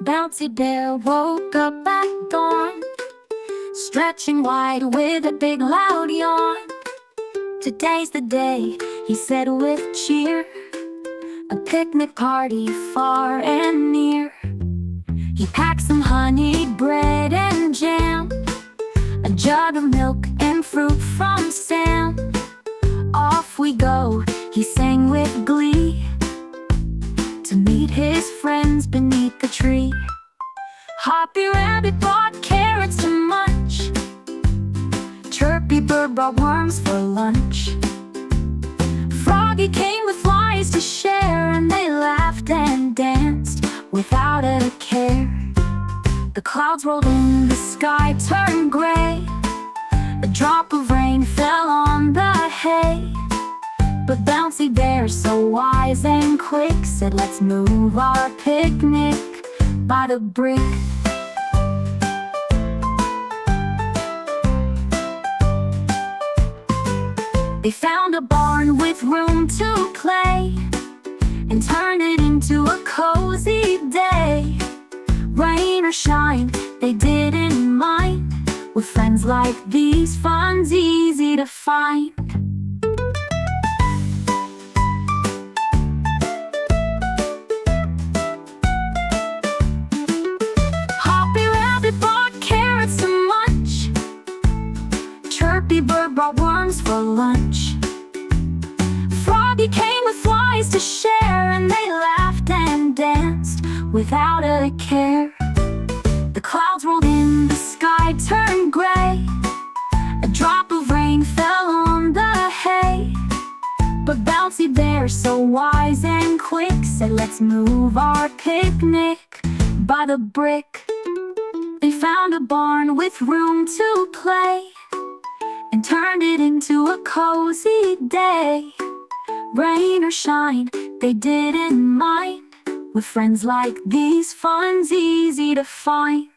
Bouncy Bear woke up at dawn, stretching wide with a big loud yawn. Today's the day, he said with cheer, a picnic party far and near. He packed some honey, bread and jam, a jug of milk and fruit from Sam. Off we go, he sang with glee, to meet his friends beneath the tree. Hoppy Rabbit brought carrots to munch, Chirpy Bird brought worms for lunch. Froggy came with flies to share, and they laughed and danced without a care. The clouds rolled in, the sky turned gray, a drop of rain fell on the hay. But Bouncy Bear, so wise and quick, said, "Let's move our picnic by the brick." They found a barn with room to play, and turned it into a cozy day. Rain or shine, they didn't mind. With friends like these, fun's easy to find. Hoppy Rabbit brought carrots to munch, Chirpy Bird brought worms for lunch. Froggy came with flies to share, and they laughed and danced without a care. The clouds rolled in, the sky turned gray, a drop of rain fell on the hay. But Bouncy Bear, so wise and quick, said, "Let's move our picnic by the brick." They found a barn with room to play, and turned it into a cozy day. Rain or shine, they didn't mind. With friends like these, fun's easy to find.